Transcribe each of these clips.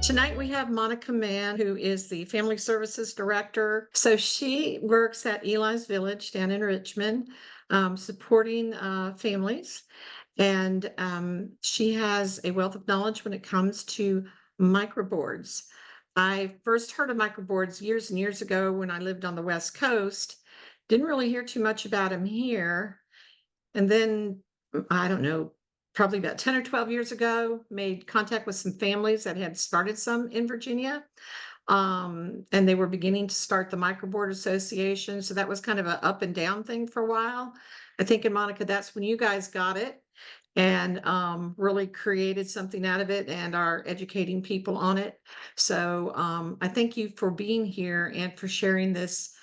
Tonight we have Monica Mann, who is the Family Services Director. So she works at Eli's Village down in Richmond, supporting families. And she has a wealth of knowledge when it comes to microboards. I first heard of microboards years and years ago when I lived on the West Coast. Didn't really hear too much about them here. And then, I don't know, probably about 10 or 12 years ago, made contact with some families that had started some in Virginia. And they were beginning to start the Microboard Association. So that was kind of an up and down thing for a while. I think, in Monica, that's when you guys got it and really created something out of it and are educating people on it. So I thank you for being here and for sharing this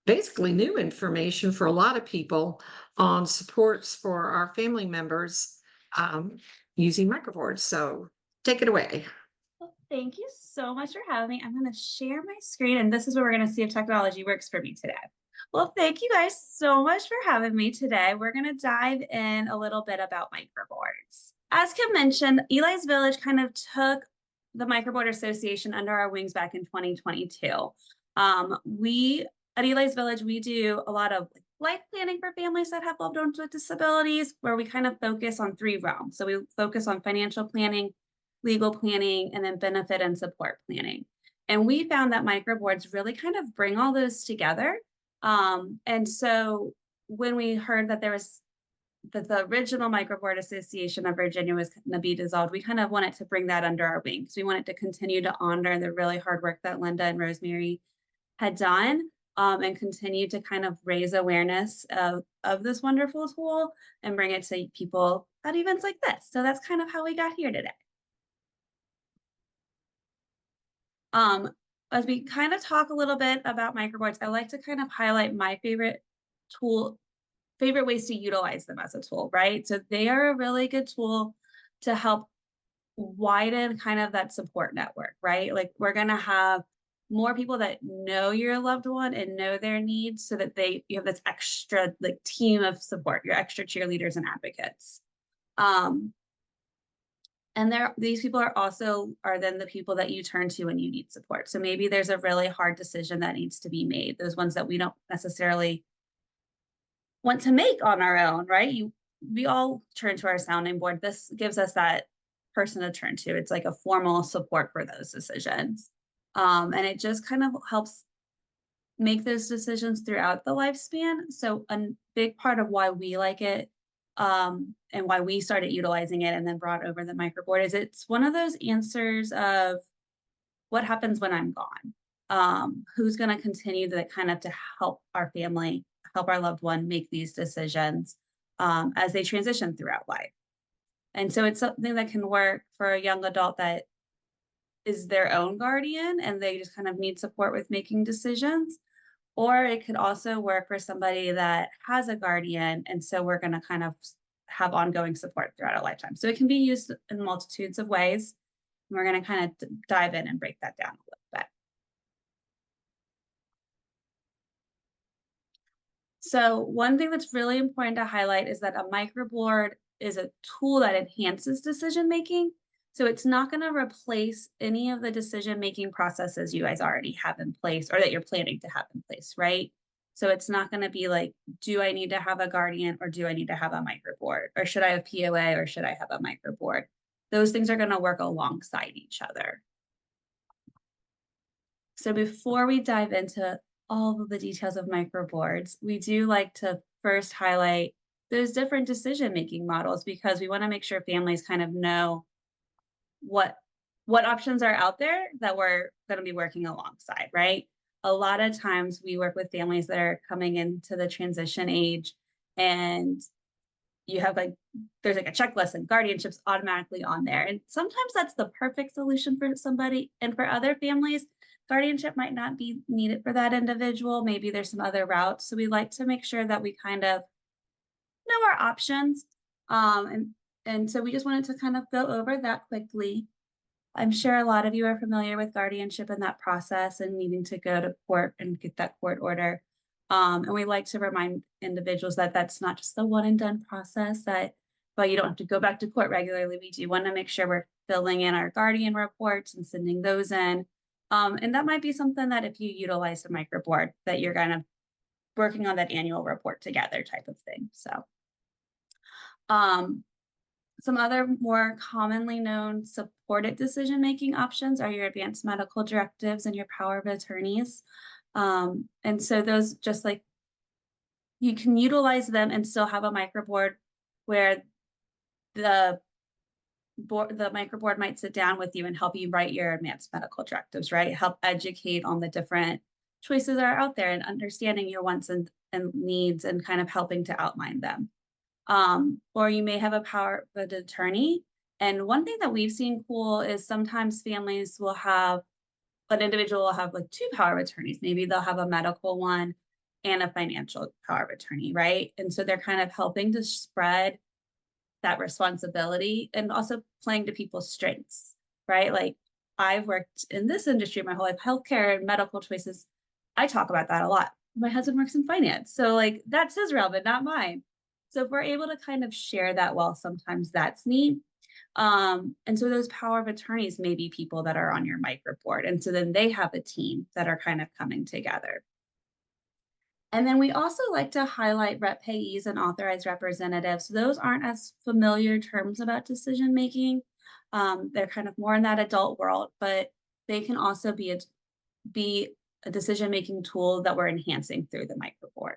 basically new information for a lot of people on supports for our family members um, using microboards. So take it away. Well, thank you so much for having me. I'm going to share my screen, and this is where we're going to see if technology works for me today. Well, thank you guys so much for having me today. We're going to dive in a little bit about microboards. As Kim mentioned, Eli's Village kind of took the Microboard Association under our wings back in 2022. We at Eli's Village, we do a lot of life planning for families that have loved ones with disabilities, where we kind of focus on three realms. So we focus on financial planning, legal planning, and then benefit and support planning. And we found that microboards really kind of bring all those together. And so when we heard that that the original Microboard Association of Virginia was going to be dissolved, we kind of wanted to bring that under our wing because we wanted to continue to honor the really hard work that Linda and Rosemary had done, and continue to kind of raise awareness of this wonderful tool and bring it to people at events like this. So that's kind of how we got here today. Um, as we kind of talk a little bit about microboards, I like to kind of highlight my favorite ways to utilize them as a tool, right? So they are a really good tool to help widen kind of that support network, right? Like we're going to have more people that know your loved one and know their needs so that you have this extra like team of support, your extra cheerleaders and advocates. And these people are then the people that you turn to when you need support. So maybe there's a really hard decision that needs to be made, those ones that we don't necessarily want to make on our own, right? We all turn to our sounding board. This gives us that person to turn to. It's like a formal support for those decisions. And it just kind of helps make those decisions throughout the lifespan. So a big part of why we like it, and why we started utilizing it and then brought over the microboard, is it's one of those answers of what happens when I'm gone. Who's going to continue to help our family, help our loved one make these decisions as they transition throughout life. And so it's something that can work for a young adult that is their own guardian and they just kind of need support with making decisions. Or it could also work for somebody that has a guardian. And so we're going to kind of have ongoing support throughout a lifetime. So it can be used in multitudes of ways. And we're going to kind of dive in and break that down a little bit. So one thing that's really important to highlight is that a microboard is a tool that enhances decision making. So it's not going to replace any of the decision making processes you guys already have in place or that you're planning to have in place, right? So it's not going to be like, do I need to have a guardian or do I need to have a microboard? Or should I have POA or should I have a microboard? Those things are going to work alongside each other. So before we dive into all of the details of microboards, we do like to first highlight those different decision-making models because we want to make sure families kind of know what options are out there that we're going to be working alongside, right? A lot of times we work with families that are coming into the transition age and you have there's like a checklist and guardianship's automatically on there. And sometimes that's the perfect solution for somebody. And for other families, guardianship might not be needed for that individual. Maybe there's some other routes. So we like to make sure that we kind of know our options. And so we just wanted to kind of go over that quickly. I'm sure a lot of you are familiar with guardianship and that process and needing to go to court and get that court order. And we like to remind individuals that that's not just the one and done process, that, well, you don't have to go back to court regularly. We do want to make sure we're filling in our guardian reports and sending those in. And that might be something that if you utilize the microboard, that you're kind of working on that annual report together type of thing. So some other more commonly known supported decision-making options are your advanced medical directives and your power of attorneys. And so those, just like, you can utilize them and still have a microboard where the microboard might sit down with you and help you write your advanced medical directives, right? Help educate on the different choices that are out there and understanding your wants and needs and kind of helping to outline them. Or you may have a power of attorney. And one thing that we've seen cool is sometimes families will have, an individual will have like 2 power of attorneys. Maybe they'll have a medical one and a financial power of attorney, right? And so they're kind of helping to spread that responsibility and also playing to people's strengths, right? Like, I've worked in this industry my whole life, healthcare and medical choices. I talk about that a lot. My husband works in finance. So like, that's his realm, but not mine. So if we're able to kind of share that well, sometimes that's neat. And so those power of attorneys may be people that are on your microboard. And so then they have a team that are kind of coming together. And then we also like to highlight rep payees and authorized representatives. Those aren't as familiar terms about decision making. They're kind of more in that adult world, but they can also be a decision making tool that we're enhancing through the microboard.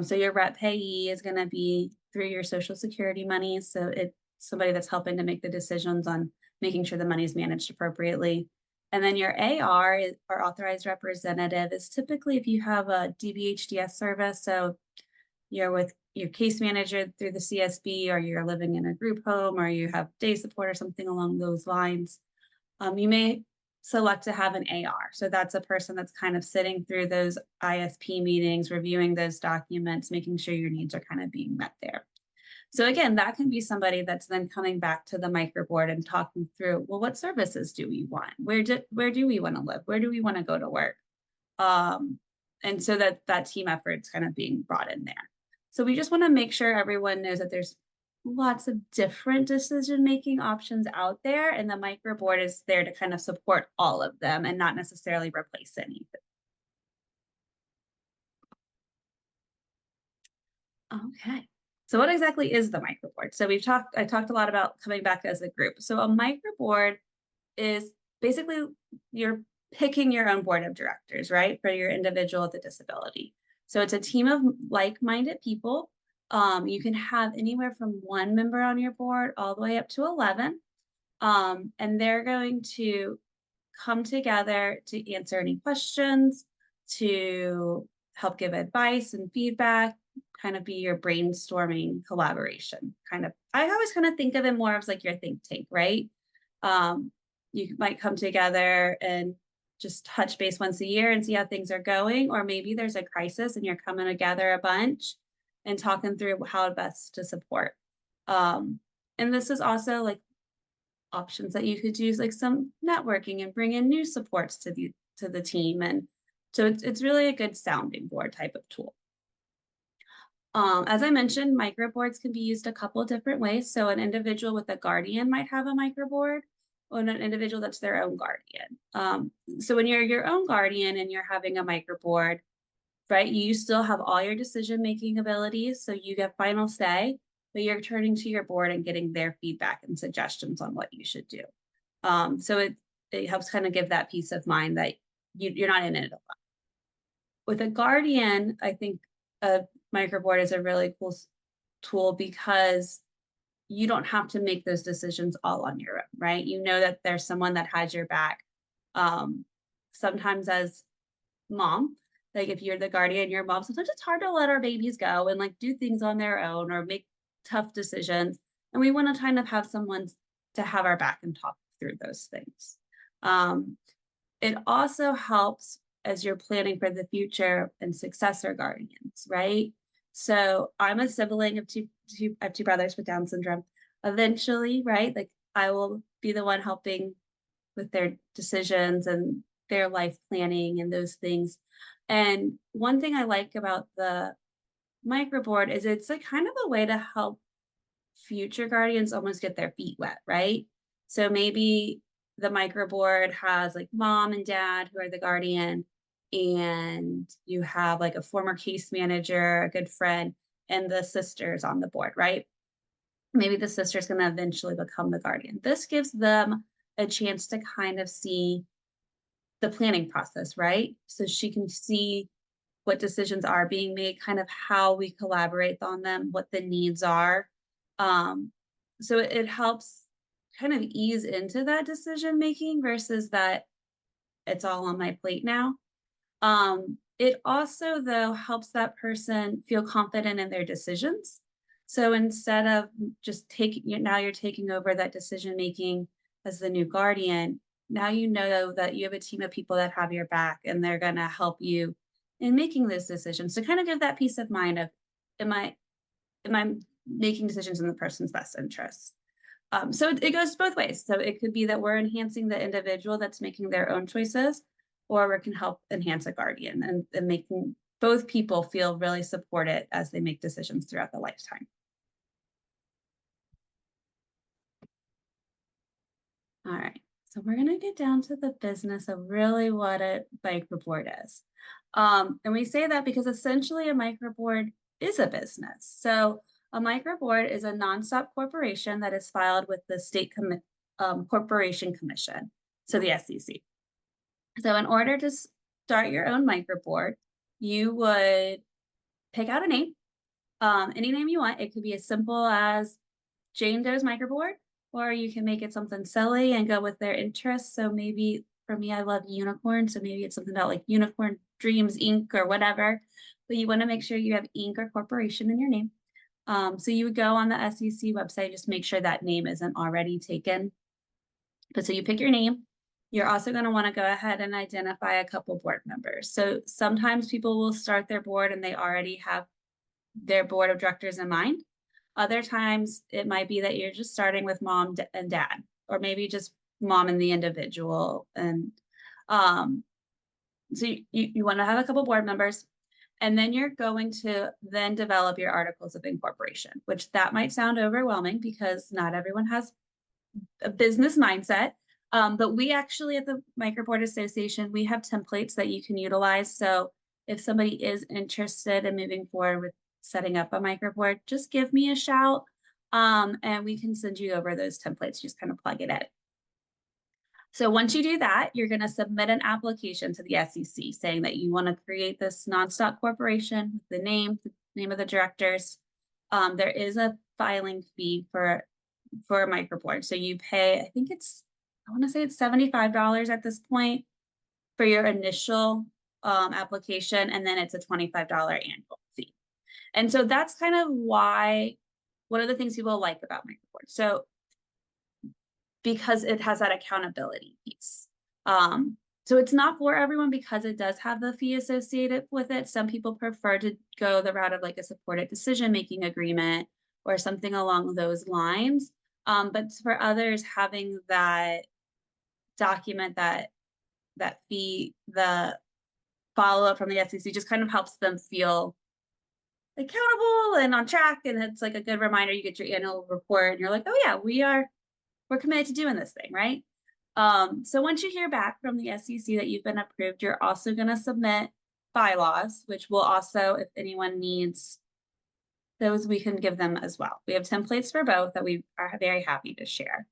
So your rep payee is going to be through your Social Security money. So it's somebody that's helping to make the decisions on making sure the money is managed appropriately. And then your AR or authorized representative is typically if you have a DBHDS service. So you're with your case manager through the CSB, or you're living in a group home, or you have day support or something along those lines. You may select to have an AR. So that's a person that's kind of sitting through those ISP meetings, reviewing those documents, making sure your needs are kind of being met there. So again, that can be somebody that's then coming back to the microboard and talking through, well, what services do we want? Where do we want to live? Where do we want to go to work? And so that team effort's kind of being brought in there. So we just want to make sure everyone knows that there's lots of different decision-making options out there, and the microboard is there to kind of support all of them and not necessarily replace anything. Okay. So what exactly is the microboard? So I talked a lot about coming back as a group. So a microboard is basically you're picking your own board of directors, right? For your individual with a disability. So it's a team of like-minded people. You can have anywhere from 1 member on your board all the way up to 11. And they're going to come together to answer any questions, to help give advice and feedback, kind of be your brainstorming collaboration. I always kind of think of it more as like your think tank, right? You might come together and just touch base once a year and see how things are going, or maybe there's a crisis and you're coming together a bunch and talking through how best to support. And this is also like options that you could use, like some networking and bring in new supports to the team. And so it's really a good sounding board type of tool. As I mentioned, microboards can be used a couple different ways. So an individual with a guardian might have a microboard, or an individual that's their own guardian. So when you're your own guardian and you're having a microboard, right, you still have all your decision-making abilities. So you get final say, but you're turning to your board and getting their feedback and suggestions on what you should do. So it helps kind of give that peace of mind that you're not in it alone. With a guardian, I think a microboard is a really cool tool because you don't have to make those decisions all on your own, right? You know that there's someone that has your back. Sometimes as mom, like if you're the guardian, your mom, sometimes it's hard to let our babies go and like do things on their own or make tough decisions. And we want to kind of have someone to have our back and talk through those things. It also helps as you're planning for the future and successor guardians, right? So I'm a sibling of I have 2 brothers with Down syndrome. Eventually, right? Like I will be the one helping with their decisions and their life planning and those things. And one thing I like about the microboard is it's like kind of a way to help future guardians almost get their feet wet, right? So maybe the microboard has like mom and dad who are the guardian, and you have like a former case manager, a good friend, and the sisters on the board, right? Maybe the sister's going to eventually become the guardian. This gives them a chance to kind of see the planning process, right? So she can see what decisions are being made, kind of how we collaborate on them, what the needs are. So it helps kind of ease into that decision making versus that it's all on my plate now. It also, though, helps that person feel confident in their decisions. So instead of just now you're taking over that decision making as the new guardian. Now you know that you have a team of people that have your back and they're going to help you in making those decisions. To kind of give that peace of mind of, am I making decisions in the person's best interest? So it goes both ways. So it could be that we're enhancing the individual that's making their own choices, or we can help enhance a guardian and making both people feel really supported as they make decisions throughout the lifetime. All right, so we're gonna get down to the business of really what a microboard is. And we say that because essentially a microboard is a business. So a microboard is a nonstop corporation that is filed with the State Corporation Commission, so the SEC. So in order to start your own microboard, you would pick out a name, any name you want. It could be as simple as Jane Doe's microboard, or you can make it something silly and go with their interests. So maybe for me, I love unicorn. So maybe it's something about like Unicorn Dreams Inc. or whatever. But you want to make sure you have Inc. or corporation in your name. So you would go on the SEC website, just make sure that name isn't already taken. But so you pick your name. You're also going to want to go ahead and identify a couple board members. So sometimes people will start their board and they already have their board of directors in mind. Other times it might be that you're just starting with mom and dad, or maybe just mom and the individual. And so you want to have a couple board members, and then you're going to then develop your articles of incorporation, which that might sound overwhelming because not everyone has a business mindset. But we actually at the Microboard Association, we have templates that you can utilize. So if somebody is interested in moving forward with setting up a microboard, just give me a shout, and we can send you over those templates. Just kind of plug it in. So once you do that, you're going to submit an application to the SEC saying that you want to create this non-stock corporation with the name of the directors. There is a filing fee for a microboard. So you pay, I want to say it's $75 at this point for your initial application, and then it's a $25 annual fee. And so that's kind of one of the things people like about microboard. So because it has that accountability piece. So it's not for everyone because it does have the fee associated with it. Some people prefer to go the route of like a supported decision-making agreement or something along those lines. But for others, having that document, that fee, the follow-up from the SEC just kind of helps them feel accountable and on track. And it's like a good reminder. You get your annual report and you're like, oh yeah, we're committed to doing this thing, right? So once you hear back from the SEC that you've been approved, you're also going to submit bylaws, which will also, if anyone needs those, we can give them as well. We have templates for both that we are very happy to share.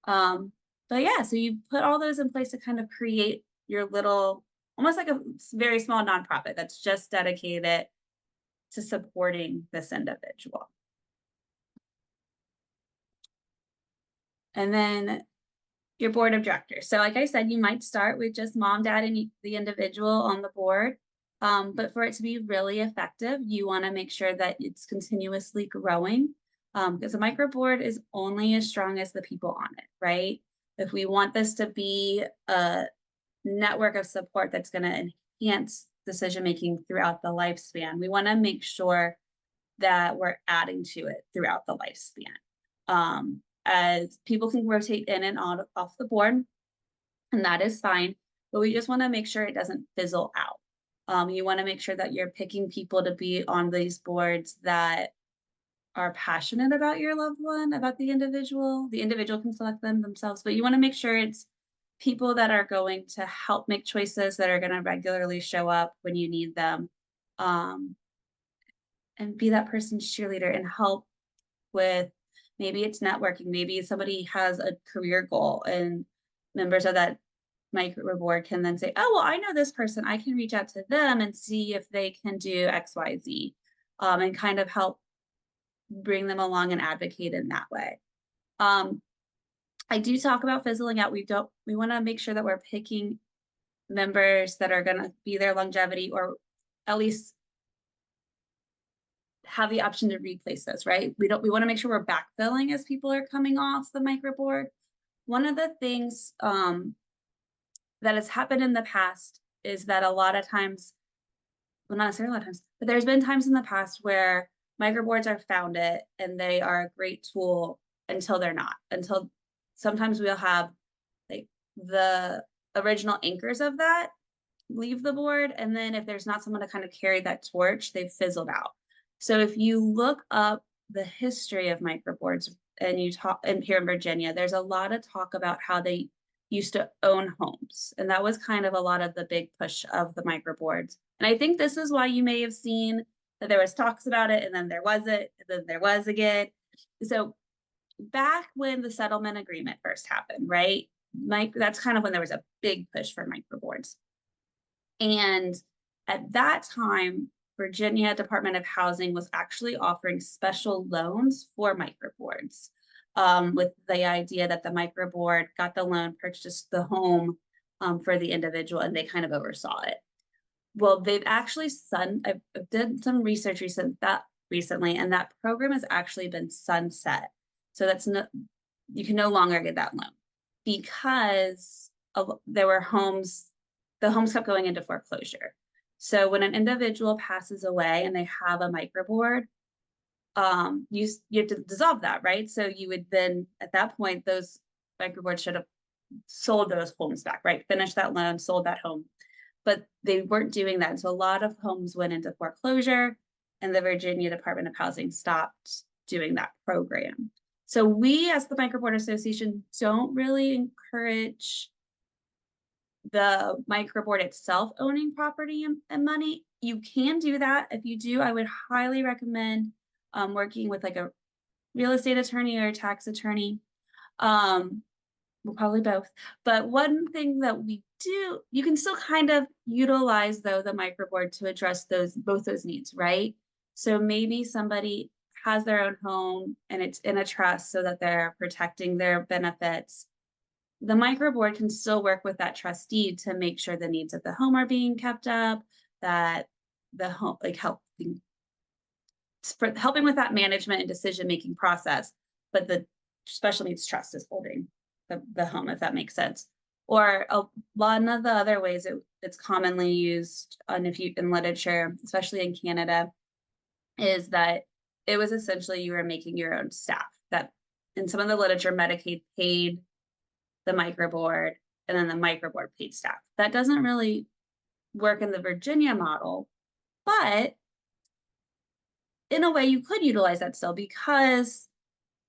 But yeah, so you put all those in place to kind of create your little, almost like a very small nonprofit that's just dedicated to supporting this individual. And then your board of directors. So like I said, you might start with just mom, dad, and the individual on the board. But for it to be really effective, you want to make sure that it's continuously growing, because a microboard is only as strong as the people on it, right? If we want this to be a network of support that's going to enhance decision-making throughout the lifespan, we want to make sure that we're adding to it throughout the lifespan. As people can rotate in and out off the board, and that is fine, but we just want to make sure it doesn't fizzle out. You want to make sure that you're picking people to be on these boards that are passionate about your loved one, about the individual. The individual can select them themselves, but you want to make sure it's people that are going to help make choices, that are going to regularly show up when you need them, um, and be that person's cheerleader and help with, maybe it's networking, maybe somebody has a career goal and members of that microboard can then say, oh, well, I know this person, I can reach out to them and see if they can do XYZ, and kind of help bring them along and advocate in that way. I do talk about fizzling out. We want to make sure that we're picking members that are going to be there longevity, or at least have the option to replace those, right? We want to make sure we're backfilling as people are coming off the microboard. One of the things that has happened in the past is that a lot of times, well, not necessarily a lot of times, but there's been times in the past where microboards are founded and they are a great tool until they're not. Until sometimes we'll have like the original anchors of that leave the board, and then if there's not someone to kind of carry that torch, they've fizzled out. So if you look up the history of microboards and you talk, and here in Virginia, there's a lot of talk about how they used to own homes. And that was kind of a lot of the big push of the microboards. And I think this is why you may have seen that there was talks about it and then there wasn't, and then there was again. So back when the settlement agreement first happened, right? That's kind of when there was a big push for microboards. And at that time, Virginia Department of Housing was actually offering special loans for microboards, with the idea that the microboard got the loan, purchased the home for the individual, and they kind of oversaw it. Well, they've actually I did some research recently, and that program has actually been sunset. So you can no longer get that loan because there were the homes kept going into foreclosure. So when an individual passes away and they have a microboard, you have to dissolve that, right? So you would then, at that point, those microboards should have sold those homes back, right? Finished that loan, sold that home. But they weren't doing that. So a lot of homes went into foreclosure, and the Virginia Department of Housing stopped doing that program. So we, as the Microboard Association, don't really encourage the microboard itself owning property and money. You can do that. If you do, I would highly recommend working with like a real estate attorney or a tax attorney. Well, probably both. But one thing that we do, you can still kind of utilize though the microboard to address both those needs, right? So maybe somebody has their own home and it's in a trust so that they're protecting their benefits. The microboard can still work with that trustee to make sure the needs of the home are being kept up, that the home, like helping with that management and decision-making process, but the special needs trust is holding the home, if that makes sense. Or one of the other ways it's commonly used in literature, especially in Canada, is that it was essentially you were making your own staff. That in some of the literature, Medicaid paid the microboard, and then the microboard paid staff. That doesn't really work in the Virginia model, but in a way you could utilize that still, because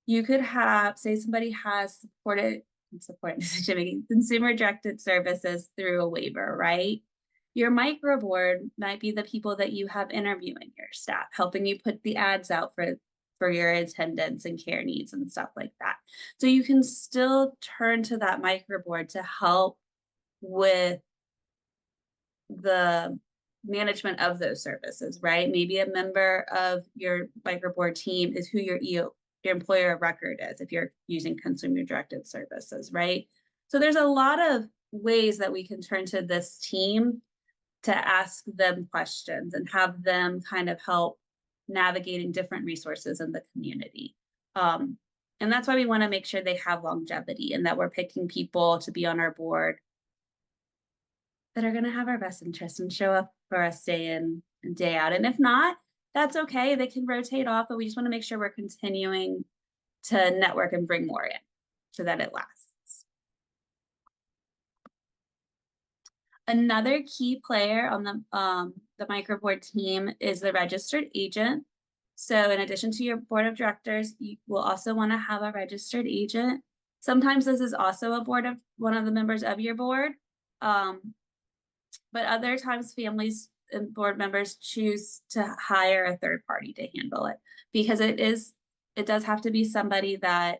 you could have, say somebody has supported decision-making, consumer-directed services through a waiver, right? Your microboard might be the people that you have interviewing your staff, helping you put the ads out for your attendance and care needs and stuff like that. So you can still turn to that microboard to help with the management of those services, right? Maybe a member of your microboard team is who your employer of record is if you're using consumer directed services, right? So there's a lot of ways that we can turn to this team to ask them questions and have them kind of help navigating different resources in the community. And that's why we want to make sure they have longevity and that we're picking people to be on our board that are going to have our best interests and show up for us day in and day out. And if not, that's okay. They can rotate off, but we just want to make sure we're continuing to network and bring more in so that it lasts. Another key player on the microboard team is the registered agent. So in addition to your board of directors, you will also want to have a registered agent. Sometimes this is also a board of one of the members of your board. But other times families and board members choose to hire a third party to handle it because it does have to be somebody that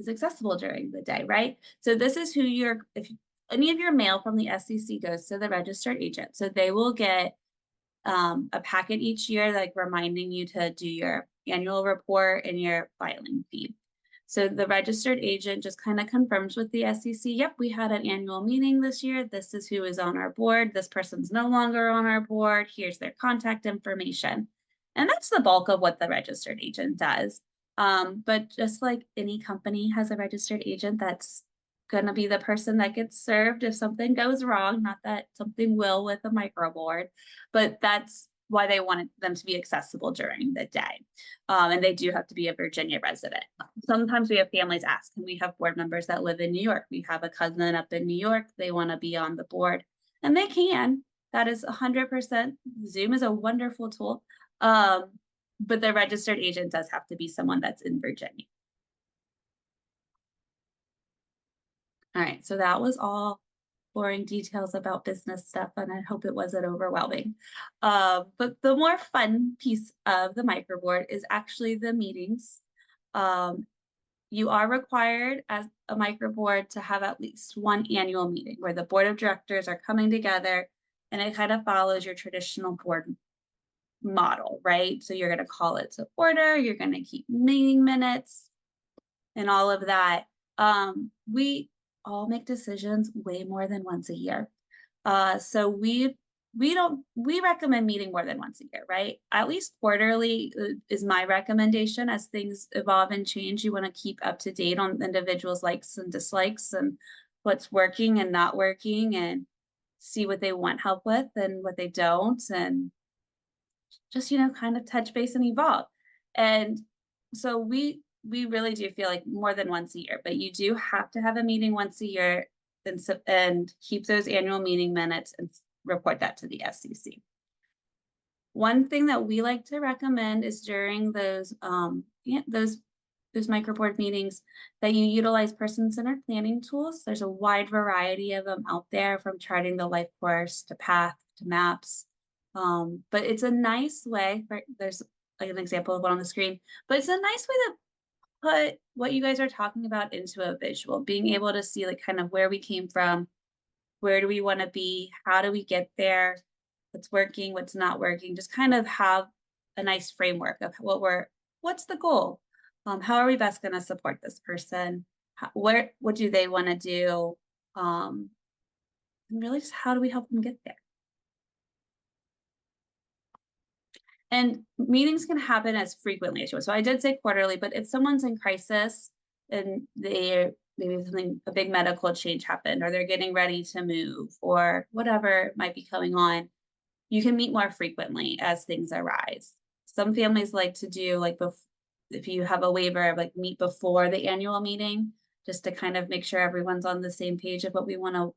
is accessible during the day, right? So this is who if any of your mail from the SEC goes to the registered agent. So they will get a packet each year, like reminding you to do your annual report and your filing fee. So the registered agent just kind of confirms with the SEC, yep, we had an annual meeting this year. This is who is on our board. This person's no longer on our board. Here's their contact information. And that's the bulk of what the registered agent does. But just like any company has a registered agent, that's going to be the person that gets served if something goes wrong. Not that something will with a microboard, but that's why they wanted them to be accessible during the day. And they do have to be a Virginia resident. Sometimes we have families ask, can we have board members that live in New York? We have a cousin up in New York. They want to be on the board, and they can. That is 100%. Zoom is a wonderful tool. But the registered agent does have to be someone that's in Virginia. All right, so that was all boring details about business stuff, and I hope it wasn't overwhelming. But the more fun piece of the microboard is actually the meetings. You are required as a microboard to have at least one annual meeting where the board of directors are coming together, and it kind of follows your traditional board model, right? So you're going to call it to order, you're going to keep meeting minutes and all of that. We all make decisions way more than once a year. So we recommend meeting more than once a year, right? At least quarterly is my recommendation. As things evolve and change, you want to keep up to date on individuals' likes and dislikes and what's working and not working, and see what they want help with and what they don't, and just, kind of touch base and evolve. And so we really do feel like more than once a year, but you do have to have a meeting once a year and keep those annual meeting minutes and report that to the SEC. One thing that we like to recommend is during those microboard meetings that you utilize person-centered planning tools. There's a wide variety of them out there, from charting the life course to path to maps. But it's a nice way there's like an example of one on the screen, but it's a nice way to put what you guys are talking about into a visual, being able to see like kind of where we came from, where do we want to be, how do we get there, what's working, what's not working, just kind of have a nice framework of what's the goal, how are we best going to support this person, what do they want to do, and really just how do we help them get there. And meetings can happen as frequently as you want. So I did say quarterly, but if someone's in crisis and maybe a big medical change happened, or they're getting ready to move, or whatever might be going on, you can meet more frequently as things arise. Some families like to do like if you have a waiver, like meet before the annual meeting, just to kind of make sure everyone's on the same page of what we want to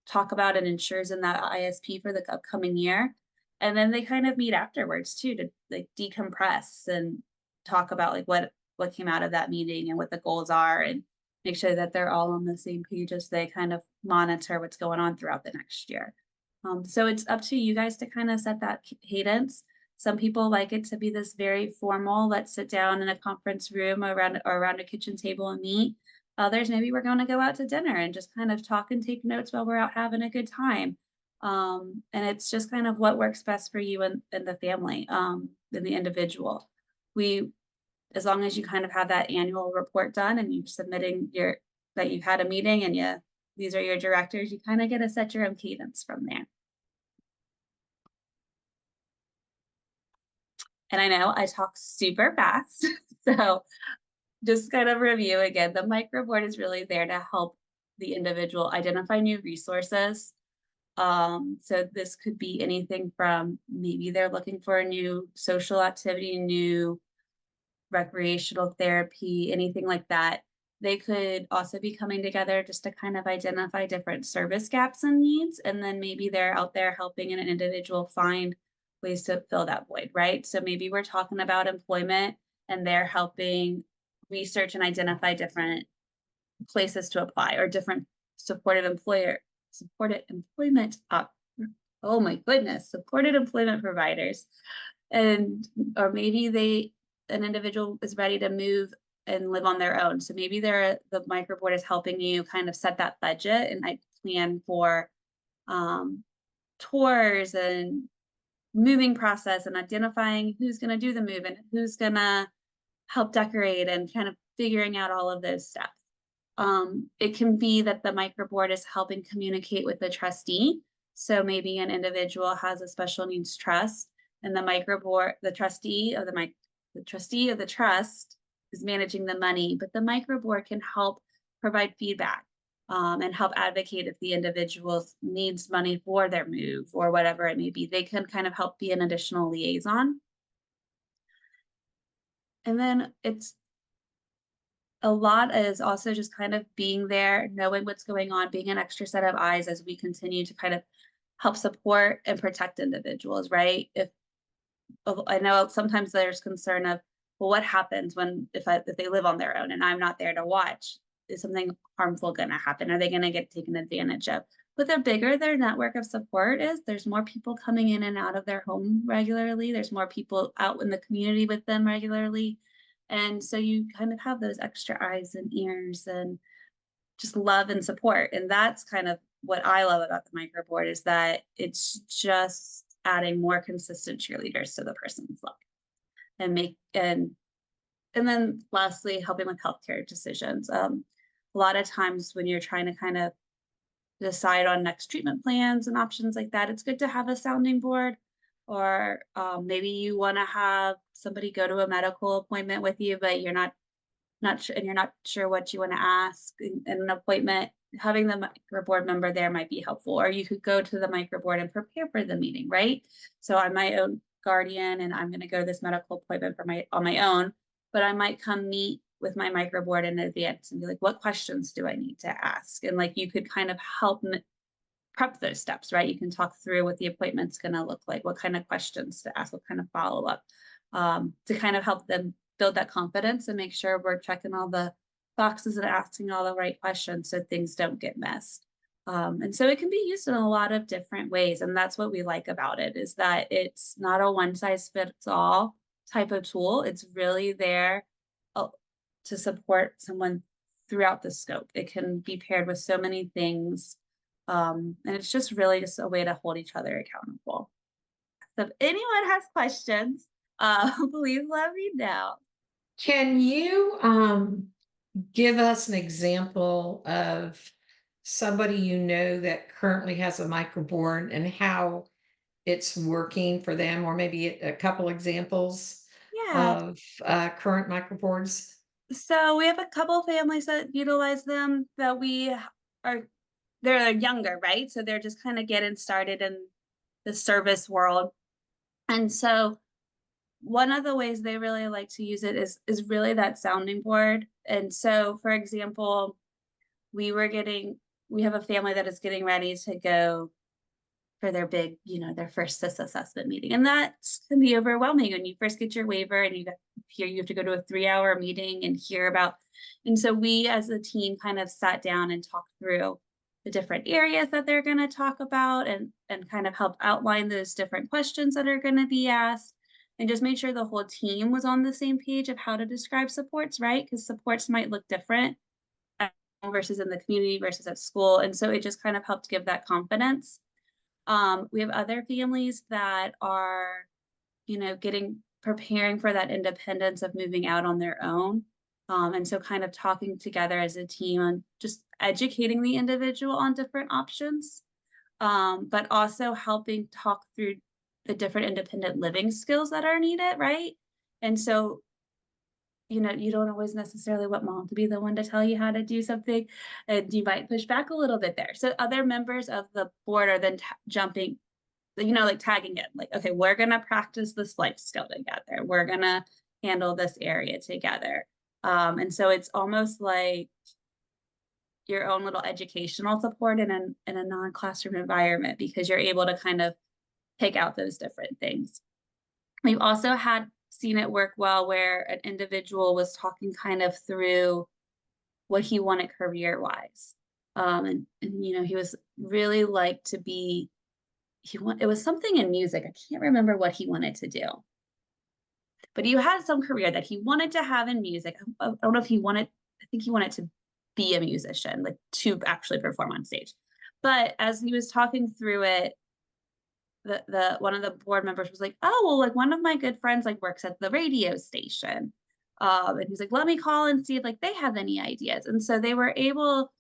talk about and ensures in that ISP for the upcoming year. And then they kind of meet afterwards too, to like decompress and talk about like what came out of that meeting and what the goals are, and make sure that they're all on the same page as they kind of monitor what's going on throughout the next year. So it's up to you guys to kind of set that cadence. Some people like it to be this very formal, let's sit down in a conference room or around a kitchen table and meet. Others, maybe we're going to go out to dinner and just kind of talk and take notes while we're out having a good time. And it's just kind of what works best for you and the family, and the individual. As long as you kind of have that annual report done and you're submitting that you've had a meeting and these are your directors, you kind of get to set your own cadence from there. And I know I talk super fast, so just kind of review again, the microboard is really there to help the individual identify new resources. So this could be anything from maybe they're looking for a new social activity, new recreational therapy, anything like that. They could also be coming together just to kind of identify different service gaps and needs. And then maybe they're out there helping an individual find ways to fill that void, right? So maybe we're talking about employment and they're helping research and identify different places to apply or different supported employment oh my goodness, supported employment providers. And or maybe an individual is ready to move and live on their own. So maybe the microboard is helping you kind of set that budget and plan for um, tours and moving process and identifying who's going to do the move and who's going to help decorate and kind of figuring out all of those steps. It can be that the microboard is helping communicate with the trustee. So maybe an individual has a special needs trust and the trustee of the trust is managing the money, but the microboard can help provide feedback and help advocate if the individual needs money for their move or whatever it may be. They can kind of help be an additional liaison. And then a lot is also just kind of being there, knowing what's going on, being an extra set of eyes as we continue to kind of help support and protect individuals, right? If I know sometimes there's concern of, well, what happens if they live on their own and I'm not there to watch? Is something harmful going to happen? Are they going to get taken advantage of? But the bigger their network of support is, there's more people coming in and out of their home regularly. There's more people out in the community with them regularly. And so you kind of have those extra eyes and ears and just love and support. And that's kind of what I love about the microboard, is that it's just adding more consistent cheerleaders to the person's life and then lastly, helping with healthcare decisions. A lot of times when you're trying to kind of decide on next treatment plans and options like that, it's good to have a sounding board. Or maybe you want to have somebody go to a medical appointment with you, but you're not sure what you want to ask in an appointment. Having the microboard member there might be helpful. Or you could go to the microboard and prepare for the meeting, right? So I'm my own guardian and I'm going to go to this medical appointment on my own, but I might come meet with my microboard in advance and be like, what questions do I need to ask? And like, you could kind of help prep those steps, right? You can talk through what the appointment's going to look like, what kind of questions to ask, what kind of follow-up, to kind of help them build that confidence and make sure we're checking all the boxes and asking all the right questions so things don't get missed. And so it can be used in a lot of different ways. And that's what we like about it, is that it's not a one size fits all type of tool. It's really there to support someone throughout the scope. It can be paired with so many things. And it's just really just a way to hold each other accountable. So if anyone has questions, please let me know. Can you give us an example of somebody you know that currently has a microboard and how it's working for them, or maybe a couple examples Yeah. of current microboards? So we have a couple families that utilize them that they're younger, right? So they're just kind of getting started in the service world. And so one of the ways they really like to use it is really that sounding board. And so, for example, we have a family that is getting ready to go for their big, their first SIS assessment meeting. And that can be overwhelming when you first get your waiver and you have to go to a 3-hour meeting and hear about. And so we as a team kind of sat down and talked through the different areas that they're going to talk about and kind of help outline those different questions that are going to be asked, and just made sure the whole team was on the same page of how to describe supports, right? Because supports might look different versus in the community versus at school. And so it just kind of helped give that confidence. We have other families that are, preparing for that independence of moving out on their own. And so kind of talking together as a team on just educating the individual on different options, but also helping talk through the different independent living skills that are needed, right? And so, you don't always necessarily want mom to be the one to tell you how to do something, and you might push back a little bit there. So other members of the board are then jumping, like tagging it, like, okay, we're going to practice this life skill together. We're going to handle this area together. And so it's almost like your own little educational support in a non-classroom environment, because you're able to kind of pick out those different things. We've also seen it work well where an individual was talking kind of through what he wanted career-wise. And you know, he was really like to be, it was something in music. I can't remember what he wanted to do, but he had some career that he wanted to have in music. I don't know if he wanted, I think he wanted to be a musician, like to actually perform on stage. But as he was talking through it, the one of the board members was like, oh, well, like one of my good friends like works at the radio station. And he's like, let me call and see if like they have any ideas. And so they were able,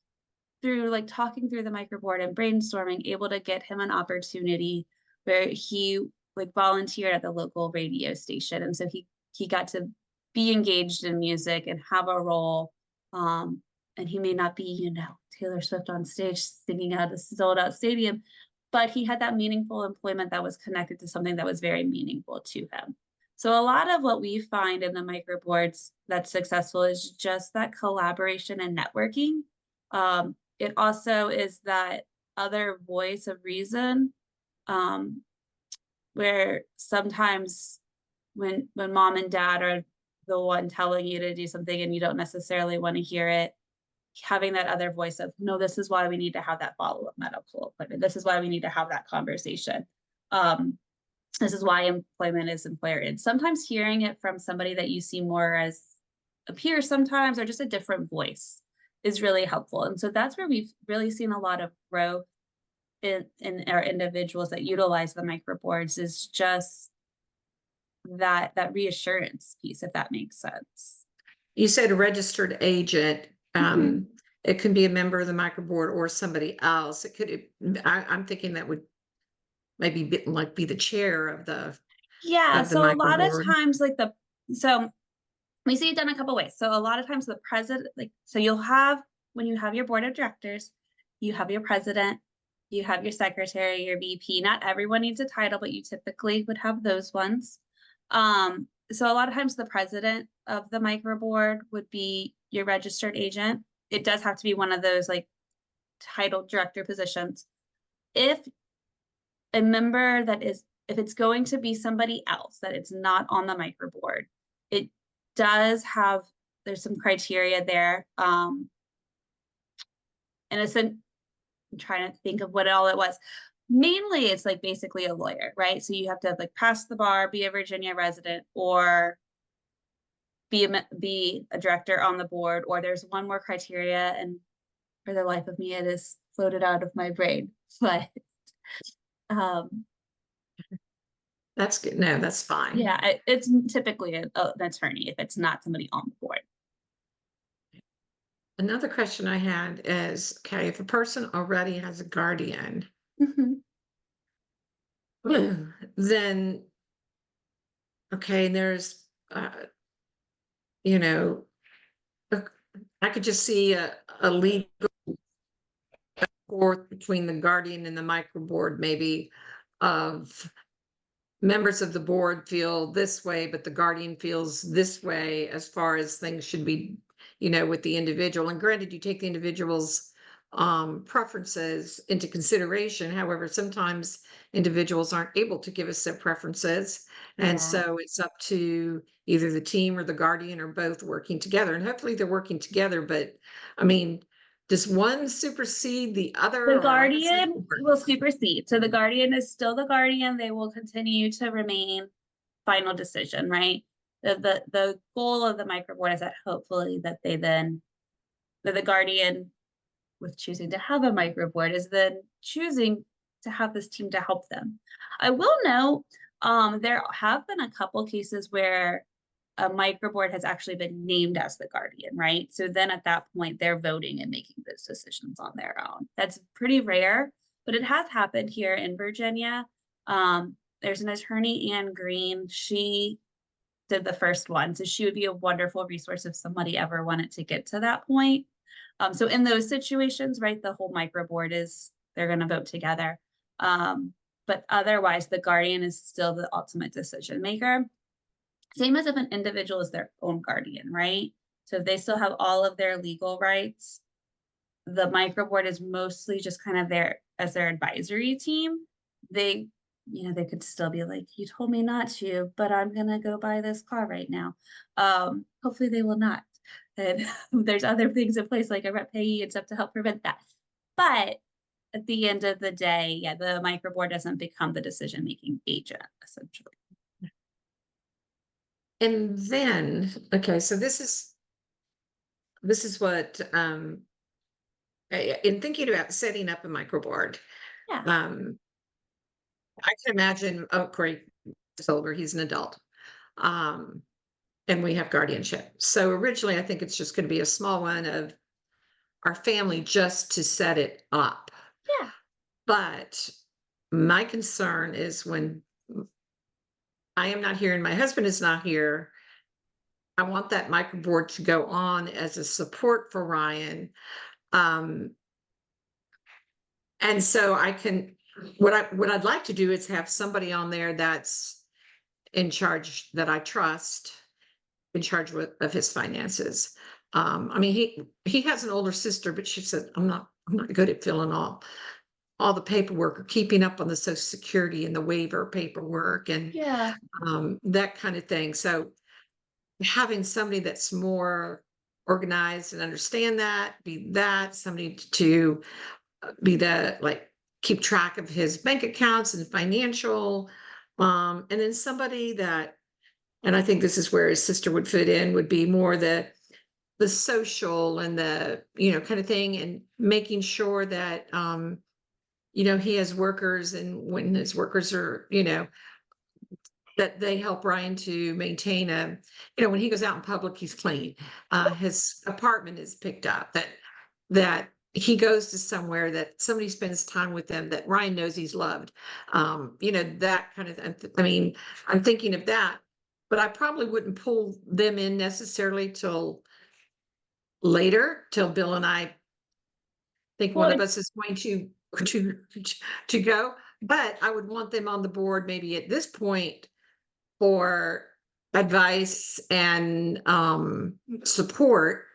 through like talking through the microboard and brainstorming, able to get him an opportunity where he like volunteered at the local radio station. And so he got to be engaged in music and have a role. And he may not be, you know, Taylor Swift on stage singing out a sold out stadium, but he had that meaningful employment that was connected to something that was very meaningful to him. So a lot of what we find in the microboards that's successful is just that collaboration and networking. It also is that other voice of reason, where sometimes when mom and dad are the one telling you to do something and you don't necessarily want to hear it, having that other voice of, no, this is why we need to have that follow-up medical appointment. This is why we need to have that conversation. This is why employment is employer in. Sometimes hearing it from somebody that you see more as a peer sometimes, or just a different voice, is really helpful. And so that's where we've really seen a lot of growth in our individuals that utilize the microboards, is just that reassurance piece, if that makes sense. You said a registered agent. It can be a member of the microboard or somebody else. It could, I'm thinking that would maybe be the chair of the So a lot of microboard. times, like so we see it done a couple ways. So a lot of times the president, like, so you'll have, when you have your board of directors, you have your president, you have your secretary, your VP. Not everyone needs a title, but you typically would have those ones. So a lot of times the president of the microboard would be your registered agent. It does have to be one of those like title director positions. If a member that is, if it's going to be somebody else that it's not on the microboard, it does have, there's some criteria there. And it's I'm trying to think of what all it was. Mainly it's like basically a lawyer, right? So you have to have like pass the bar, be a Virginia resident, or be a director on the board, or there's one more criteria, and for the life of me, it is floated out of my brain. But That's good. No, that's fine. yeah, it's typically an attorney if it's not somebody on the board. Another question I had is, okay, if a person already has a guardian, then, okay, there's, you know, I could just see a legal forth between the guardian and the microboard, maybe, of members of the board feel this way, but the guardian feels this way as far as things should be, you know, with the individual. And granted, you take the individual's preferences into consideration. However, sometimes individuals aren't able to give us their preferences. And so it's up to either the team or the guardian or both working together. And hopefully they're working together. But I mean, does one supersede the other? The guardian will supersede. So the guardian is still the guardian. They will continue to remain final decision, right? The goal of the microboard is that hopefully that they then, that the guardian with choosing to have a microboard is then choosing to have this team to help them. I will note, there have been a couple cases where a microboard has actually been named as the guardian, right? So then at that point, they're voting and making those decisions on their own. That's pretty rare, but it has happened here in Virginia. There's an attorney, Anne Green. She did the first one. So she would be a wonderful resource if somebody ever wanted to get to that point. So in those situations, right, the whole microboard is, they're going to vote together. But otherwise, the guardian is still the ultimate decision maker. Same as if an individual is their own guardian, right? So if they still have all of their legal rights, the microboard is mostly just kind of there as their advisory team. They they could still be like, you told me not to, but I'm gonna go buy this car right now. Hopefully they will not. And there's other things in place like a rep payee and stuff to help prevent that. But at the end of the day, yeah, the microboard doesn't become the decision-making agent, essentially. And then, okay, so this is what, in thinking about setting up a microboard, Yeah. um, I can imagine, oh, Corey is older, he's an adult. Um, and we have guardianship. So originally, I think it's just going to be a small one of our family just to set it up. Yeah. But my concern is when I am not here and my husband is not here, I want that microboard to go on as a support for Ryan. Um, and so I can, what I'd like to do is have somebody on there that's in charge, that I trust, in charge of his finances. I mean, he has an older sister, but she said, I'm not good at filling all the paperwork or keeping up on the Social Security and the waiver paperwork and Yeah. that kind of thing. So having somebody that's more organized and understand that, somebody to be the, like, keep track of his bank accounts and financial, and then somebody that, and I think this is where his sister would fit in, would be more the social and the, kind of thing, and making sure that, he has workers, and when his workers are, that they help Ryan to maintain when he goes out in public, he's clean. His apartment is picked up, that he goes to somewhere that somebody spends time with them, that Ryan knows he's loved. That kind of I mean, I'm thinking of that, but I probably wouldn't pull them in necessarily till later, till Bill and I think one Well, of us is going to to go. But I would want them on the board maybe at this point for advice and support.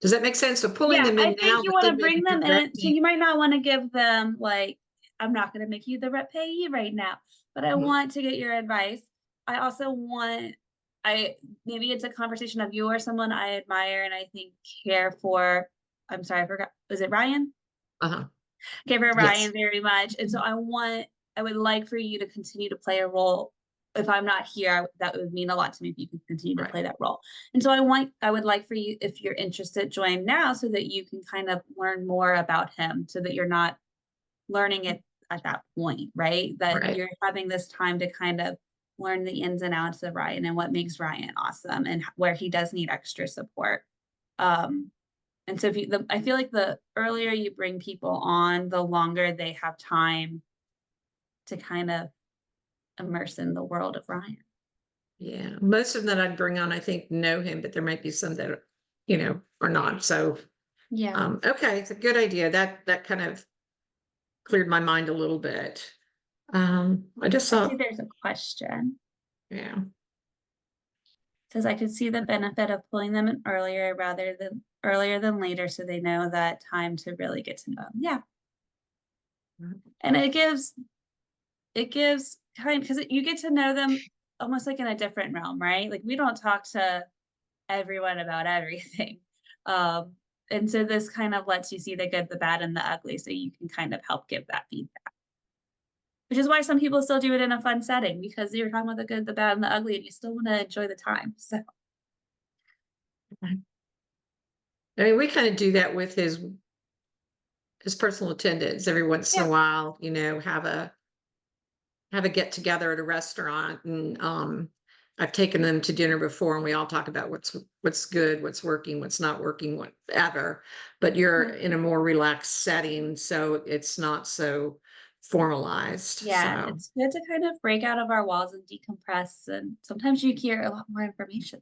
Does that make sense? So pulling yeah, them I in think now, you but wanna then maybe bring them in, so directing. you might not wanna give them, like, "I'm not gonna make you the rep payee right now, but I Mhm. want to get your advice." I also want I maybe it's a conversation of you or someone I admire and I think care for. I'm sorry, I forgot. Was it Ryan? Uh-huh. Care for Ryan Yes. very much, and so I would like for you to continue to play a role. If I'm not here, that would mean a lot to me if you could continue to Right. play that role. And so I would like for you, if you're interested, join now so that you can kind of learn more about him so that you're not learning it at that point, right? That Right. you're having this time to kind of learn the ins and outs of Ryan and what makes Ryan awesome and where he does need extra support. Um, and so I feel like the earlier you bring people on, the longer they have time to kind of immerse in the world of Ryan. Yeah. Most of them that I'd bring on, I think, know him, but there might be some that are not. So Yeah. okay, it's a good idea. That kind of cleared my mind a little bit. I just I see saw, there's a question. yeah. It says I could see the benefit of pulling them in earlier than later so they know that time to really get to know them. Yeah. And it gives time because you get to know them almost like in a different realm, right? Like we don't talk to everyone about everything. Um, and so this kind of lets you see the good, the bad, and the ugly so you can kind of help give that feedback. Which is why some people still do it in a fun setting because you're talking about the good, the bad, and the ugly, and you still want to enjoy the time. So I mean, we kind of do that with his personal attendants every once in yeah, a while, have a get together at a restaurant, and I've taken them to dinner before, and we all talk about what's good, what's working, what's not working, whatever. But you're yeah, in a more relaxed setting, so it's not so formalized. yeah. And So it's good to kind of break out of our walls and decompress. And sometimes you hear a lot more information.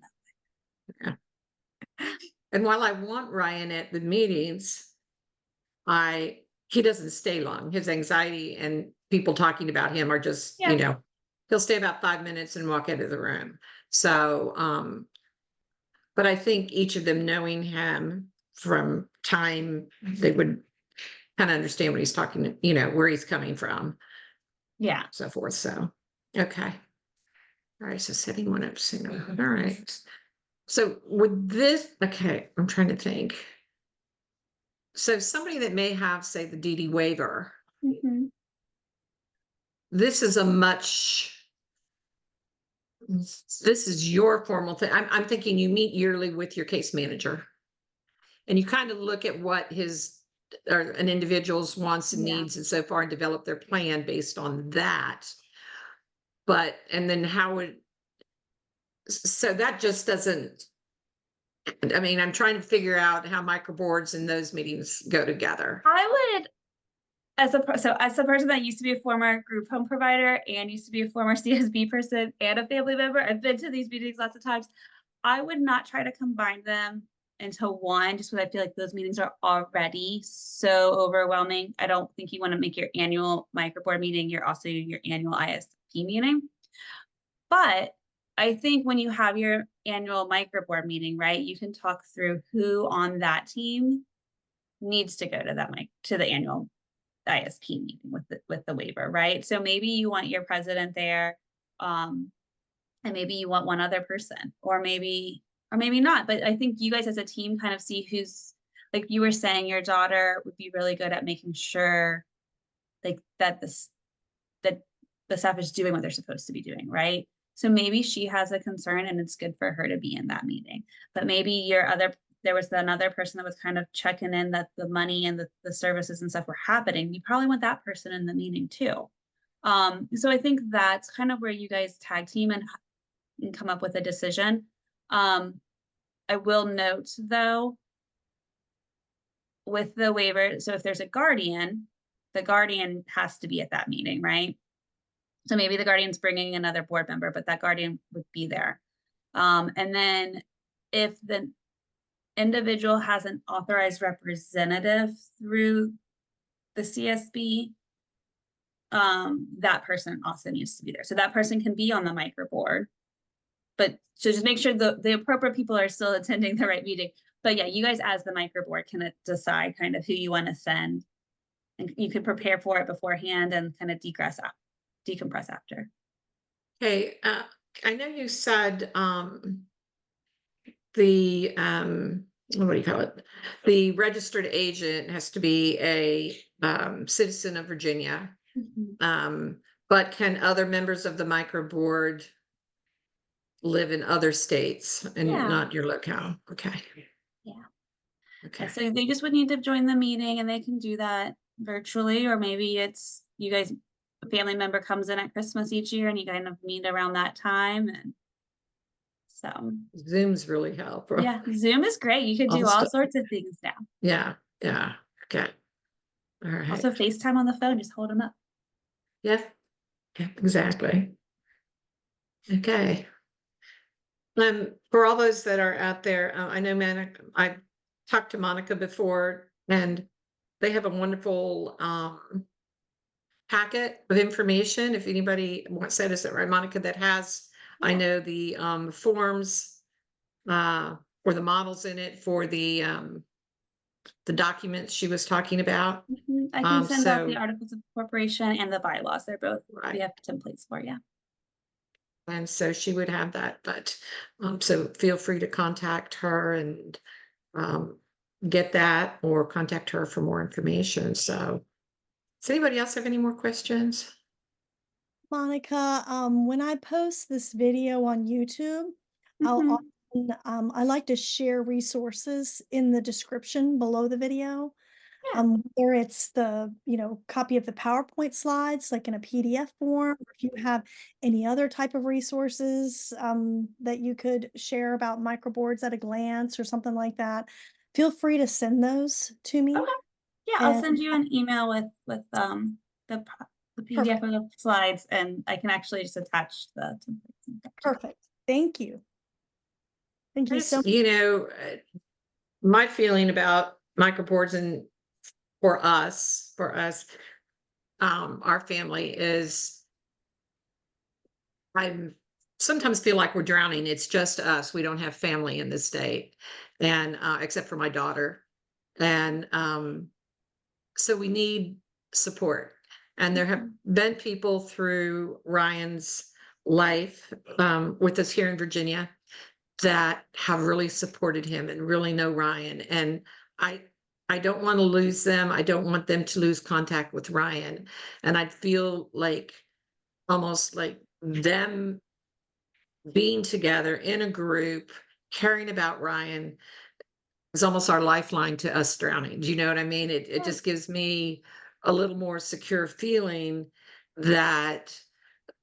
yeah. And while I want Ryan at the meetings, I he doesn't stay long. His anxiety and people talking about him are just, Yeah, he'll stay about 5 minutes and walk out of the room. So but I think each of them knowing him from time, they would kind of understand what he's talking, where he's coming from. Yeah. so forth. So, okay. All right. So setting one up sooner. All right. So would this, okay, I'm trying to think. So somebody that may have, say, the DD waiver, Mhm. this is a much, this is your formal thing. I'm thinking you meet yearly with your case manager and you kind of look at what his or an individual's wants and Yeah. needs and so far and develop their plan based on that. But, and then how would, so that just doesn't, I mean, I'm trying to figure out how microboards and those meetings go together. I would, as a person that used to be a former group home provider and used to be a former CSB person and a family member, I've been to these meetings lots of times. I would not try to combine them into one, just because I feel like those meetings are already so overwhelming. I don't think you want to make your annual microboard meeting your annual ISP meeting. But I think when you have your annual microboard meeting, right, you can talk through who on that team needs to go to to the annual ISP meeting with the waiver, right? So maybe you want your president there, and maybe you want one other person, or maybe not. But I think you guys as a team kind of see who's, like you were saying, your daughter would be really good at making sure like that the staff is doing what they're supposed to be doing, right? So maybe she has a concern and it's good for her to be in that meeting. But maybe there was another person that was kind of checking in that the money and the services and stuff were happening. You probably want that person in the meeting too. So I think that's kind of where you guys tag team and come up with a decision. I will note though, with the waiver, so if there's a guardian, the guardian has to be at that meeting, right? So maybe the guardian's bringing another board member, but that guardian would be there. And then if the individual has an authorized representative through the CSB, that person also needs to be there. So that person can be on the microboard, but so just make sure the appropriate people are still attending the right meeting. But yeah, you guys as the microboard can decide kind of who you want to send, and you can prepare for it beforehand and kind of decompress after. Okay, I know you said the what do you call it? The registered agent has to be a citizen of Virginia. But can other members of the microboard live in other states and Yeah. not your locale? Okay. Yeah. Okay. So they just would need to join the meeting, and they can do that virtually, or maybe it's you guys, a family member comes in at Christmas each year and you kind of meet around that time. And so Zoom's really helpful. yeah, Zoom is great. You can do all sorts of things now. Yeah. Yeah. Okay. All right. Also FaceTime on the phone, just hold them up. Yeah. Yeah, exactly. Okay. For all those that are out there, I know I talked to Monica before, and they have a wonderful packet of information. If anybody wants that, is that right, Monica? That has, I know the forms or the models in it for the documents she was talking about. I can send out the So articles of incorporation and the bylaws. They're both, we right. have templates for, yeah. And so she would have that, but so feel free to contact her and get that or contact her for more information. So does anybody else have any more questions? Monica, when I post this video on YouTube, I'll often, I like to share resources in the description below the video. Yeah. Whether it's the, copy of the PowerPoint slides, like in a PDF form, or if you have any other type of resources, that you could share about microboards at a glance or something like that, feel free to send those to me. Okay. Yeah, I'll And send you an email with the PDF Perfect. of the slides, and I can actually just attach the templates. Perfect. Thank you. Thank you so much. My feeling about microboards and for us, our family is I sometimes feel like we're drowning. It's just us. We don't have family in this state, and except for my daughter. And so we need support. And there have been people through Ryan's life with us here in Virginia that have really supported him and really know Ryan. And I don't want to lose them. I don't want them to lose contact with Ryan. And I feel like almost like them being together in a group, caring about Ryan is almost our lifeline to us drowning. Do you know what I mean? It Yeah. just gives me a little more secure feeling that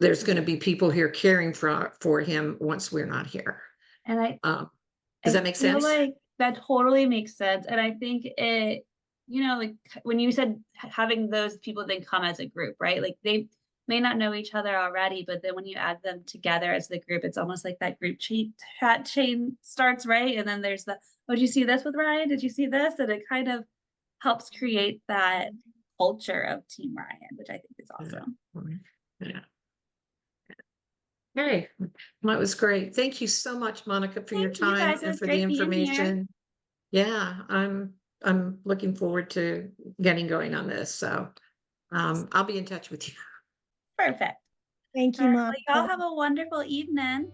there's going to be people here caring for him once we're not here. And Does I that make feel sense? like that totally makes sense. And I think it, like when you said having those people then come as a group, right? Like they may not know each other already, but then when you add them together as the group, it's almost like that group chat chain starts, right? And then there's the, oh, did you see this with Ryan? Did you see this? And it kind of helps create that culture of Team Ryan, which I think is awesome. Yeah. Hey, that was great. Thank you so much, Monica, for your Thank you time guys. It and was for the great being here. information. Yeah, I'm looking forward to getting going on this. So I'll be in touch with you. Perfect. Thank All you, right, well, Monica. y'all have a wonderful evening.